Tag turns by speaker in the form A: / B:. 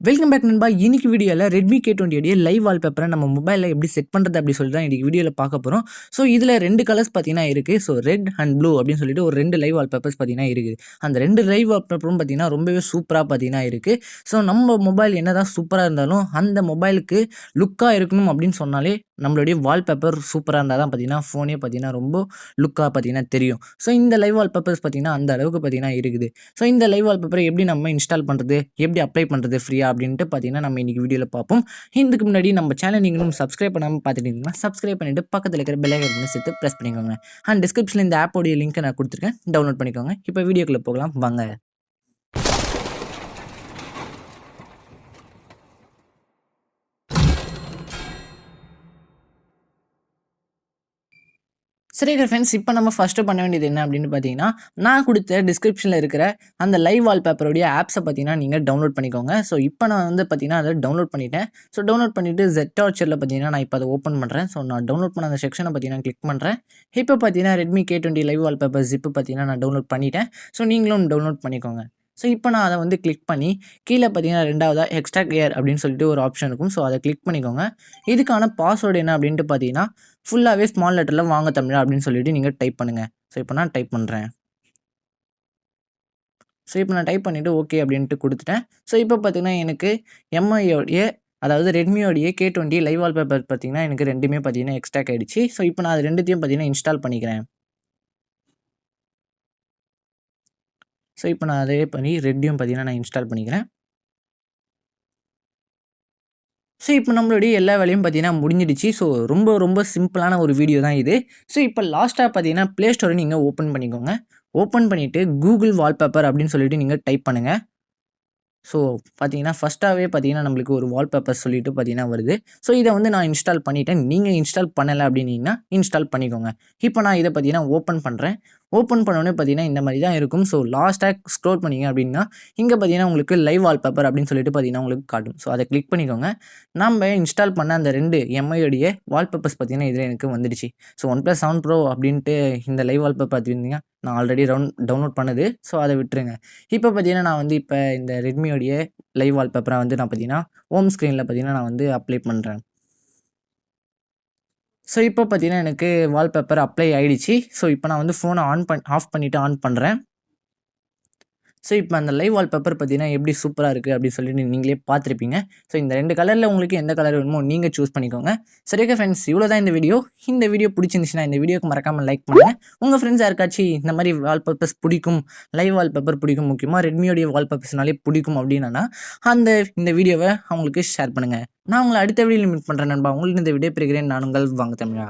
A: Welcome back நண்பா. இன்னைக்கு வீடியோவில் Redmi k20 உடைய லைவ் வால்பேப்பரை நம்ம மொபைலில் எப்படி செட் பண்ணுறது அப்படி சொல்லிட்டு தான் இன்றைக்கி வீடியோவில் பார்க்க போகிறோம். ஸோ இதில் 2 கலர்ஸ் பார்த்தீங்கன்னா இருக்குது. ஸோ ரெட் அண்ட் ப்ளூ அப்படின்னு சொல்லிட்டு ஒரு 2 லைவ் வால்பேப்பர்ஸ் பார்த்தீங்கன்னா இருக்குது. அந்த 2 லைவ் வால்பேப்பரும் பார்த்தீங்கன்னா ரொம்பவே சூப்பராக பார்த்தீங்கன்னா இருக்குது. ஸோ நம்ம மொபைல் என்ன தான் சூப்பராக இருந்தாலும் அந்த மொபைலுக்கு லுக்காக இருக்கணும் அப்படின்னு சொன்னாலே நம்மளுடைய வால்பேப்பர் சூப்பராக இருந்தால் தான் பார்த்தீங்கன்னா ஃபோனே பார்த்தீங்கன்னா ரொம்ப லுக்காக பார்த்தீங்கன்னா தெரியும். ஸோ இந்த லைவ் வால்பேப்பர்ஸ் பார்த்தீங்கன்னா அந்த அளவுக்கு பார்த்தீங்கன்னா இருக்குது. ஸோ இந்த லைவ் வால்பேப்பரை எப்படி நம்ம இன்ஸ்டால் பண்ணுறது, எப்படி அப்ளை பண்ணுறது ஃப்ரீயாக அப்படின்ட்டு பார்த்தீங்கன்னா நம்ம இன்றைக்கி வீடியோவில் பார்ப்போம். இதுக்கு முன்னாடி நம்ம சேனல் நீங்களும் சப்ஸ்கிரைப் பண்ணாமல் பார்த்துட்டு இருந்தீங்கன்னா சப்ஸ்கிரைப் பண்ணிவிட்டு பக்கத்தில் இருக்கிற பெல் ஐகானை சேர்த்து ப்ரெஸ் பண்ணிக்கோங்க. அண்ட் டிஸ்கிரிப்ஷனில் இந்த ஆப்போடைய லிங்க்கை நான் கொடுத்துருக்கேன், டவுன்லோட் பண்ணிக்கோங்க. இப்போ வீடியோக்குள்ளே போகலாம் வாங்க. சரி ஃப்ரெண்ட்ஸ், இப்போ நம்ம ஃபஸ்ட்டு பண்ண வேண்டியது என்ன அப்படின்னு பார்த்தீங்கன்னா, நான் கொடுத்த டிஸ்கிரிப்ஷனில் இருக்கிற அந்த லைவ் வால்பேப்பருடைய ஆப்ஸை பார்த்தீங்கன்னா நீங்கள் டவுன்லோட் பண்ணிக்கோங்க. ஸோ இப்போ நான் வந்து பார்த்தீங்கன்னா அதை டவுன்லோட் பண்ணிட்டேன். ஸோ டவுன்லோட் பண்ணிவிட்டு Z-Torture பார்த்தீங்கன்னா நான் இப்போ அதை ஓப்பன் பண்ணுறேன். ஸோ நான் டவுன்லோட் பண்ண அந்த செக்ஷனை பார்த்தீங்கன்னா கிளிக் பண்ணுறேன். இப்போ பார்த்தீங்கன்னா Redmi k20 live wallpaper zip பார்த்தீங்கன்னா நான் டவுன்லோட் பண்ணிட்டேன். ஸோ நீங்களும் டவுன்லோட் பண்ணிக்கோங்க. ஸோ இப்போ நான் அதை வந்து கிளிக் பண்ணி கீழே பார்த்தீங்கன்னா 2வதா எக்ஸ்ட்ராக்ட் ஏர் அப்படின்னு சொல்லிட்டு ஒரு ஆப்ஷன் இருக்கும். ஸோ அதை கிளிக் பண்ணிக்கோங்க. இதுக்கான பாஸ்வேர்டு என்ன அப்படின்ட்டு பார்த்தீங்கன்னா ஃபுல்லாகவே ஸ்மால் லெட்டரில் வாங்க தமிழா அப்படின்னு சொல்லிட்டு நீங்கள் டைப் பண்ணுங்கள். ஸோ இப்போ நான் டைப் பண்ணுறேன். ஸோ இப்போ நான் டைப் பண்ணிவிட்டு ஓகே அப்படின்ட்டு கொடுத்துட்டேன். ஸோ இப்போ பார்த்தீங்கன்னா எனக்கு எம்ஐயோடைய அதாவது ரெட்மியோடைய k20 லைவ் வால்பேப்பர் பார்த்தீங்கன்னா எனக்கு ரெண்டுமே பார்த்தீங்கன்னா எக்ஸ்ட்ராக்ட் ஆகிடுச்சு. ஸோ இப்போ நான் அது ரெண்டுத்தையும் பார்த்தீங்கன்னா இன்ஸ்டால் பண்ணிக்கிறேன். ஸோ இப்போ நான் அதே பண்ணி ரெட்டையும் பார்த்தீங்கன்னா நான் இன்ஸ்டால் பண்ணிக்கிறேன். ஸோ இப்போ நம்மளுடைய எல்லா வேலையும் பார்த்தீங்கன்னா முடிஞ்சிடுச்சு. ஸோ ரொம்ப சிம்பிளான ஒரு வீடியோ தான் இது. ஸோ இப்போ லாஸ்ட்டாக பார்த்தீங்கன்னா ப்ளே ஸ்டோரை நீங்கள் ஓப்பன் பண்ணிக்கோங்க. ஓப்பன் பண்ணிவிட்டு கூகுள் வால்பேப்பர் அப்படின்னு சொல்லிட்டு நீங்கள் டைப் பண்ணுங்கள். ஸோ பார்த்தீங்கன்னா ஃபஸ்ட்டாகவே பார்த்தீங்கன்னா நம்மளுக்கு ஒரு வால்பேப்பர் சொல்லிட்டு பார்த்தீங்கன்னா வருது. ஸோ இதை வந்து நான் இன்ஸ்டால் பண்ணிவிட்டேன். நீங்கள் இன்ஸ்டால் பண்ணலை அப்படின்னீங்கன்னா இன்ஸ்டால் பண்ணிக்கோங்க. இப்போ நான் இதை பார்த்தீங்கன்னா ஓப்பன் பண்ணுறேன். ஓப்பன் பண்ணோடனே பார்த்தீங்கன்னா இந்த மாதிரி தான் இருக்கும். ஸோ லாஸ்ட்டாக ஸ்க்ரோல் பண்ணிங்க அப்படின்னா இங்கே பார்த்தீங்கன்னா உங்களுக்கு லைவ் வால்பேப்பர் அப்படின்னு சொல்லிட்டு பார்த்தீங்கன்னா உங்களுக்கு காட்டும். ஸோ அதை கிளிக் பண்ணிக்கோங்க. நம்ம இன்ஸ்டால் பண்ண அந்த 2 எம்ஐயோடைய வால்பேப்பர்ஸ் பார்த்தீங்கன்னா இதில் எனக்கு வந்துடுச்சு. ஸோ OnePlus 7 Pro அப்படின்ட்டு இந்த லைவ் வால்பேப்பர் பார்த்துருந்தீங்க, நான் ஆல்ரெடி டவுன்லோட் பண்ணது. ஸோ அதை விட்டுருங்க. இப்போ பார்த்தீங்கன்னா நான் வந்து இப்போ இந்த ரெட்மியோடைய லைவ் வால்பேப்பரை வந்து நான் பார்த்தீங்கன்னா ஹோம் ஸ்க்ரீனில் பார்த்தீங்கன்னா நான் வந்து அப்ளை பண்ணுறேன். ஸோ இப்போ பார்த்தீங்கன்னா எனக்கு வால்பேப்பர் அப்ளை ஆகிடுச்சு. ஸோ இப்போ நான் வந்து ஃபோனை ஆஃப் பண்ணிவிட்டு ஆன் பண்ணுறேன். ஸோ இப்போ அந்த லைவ் வால்பேப்பர் பார்த்தீங்கன்னா எப்படி சூப்பராக இருக்குது அப்படின்னு சொல்லிட்டு நீங்களே பார்த்துருப்பீங்க. ஸோ இந்த 2 கலரில் உங்களுக்கு எந்த கலர் வேணுமோ நீங்கள் சூஸ் பண்ணிக்கோங்க. சரி ஓகே ஃப்ரெண்ட்ஸ், இவ்வளோ தான் இந்த வீடியோ. இந்த வீடியோ பிடிச்சிருந்துச்சுன்னா இந்த வீடியோக்கு மறக்காமல் லைக் பண்ணுங்கள். உங்கள் ஃப்ரெண்ட்ஸ் யாருக்காச்சும் இந்த மாதிரி வால்பேப்பர்ஸ் பிடிக்கும், லைவ் வால்பேப்பர் பிடிக்கும், முக்கியமாக ரெட்மியோடைய வால்பேப்பர்ஸ்னாலே பிடிக்கும் அப்படின்னா இந்த வீடியோவை அவங்களுக்கு ஷேர் பண்ணுங்கள். நான் உங்களை அடுத்த வீடியோவில் மீட் பண்ணுறேன் நண்பா. உங்களுக்கு இந்த வீடியோ பிரிக்கிறேன். நான் உங்கள் வாங்க தமிழா.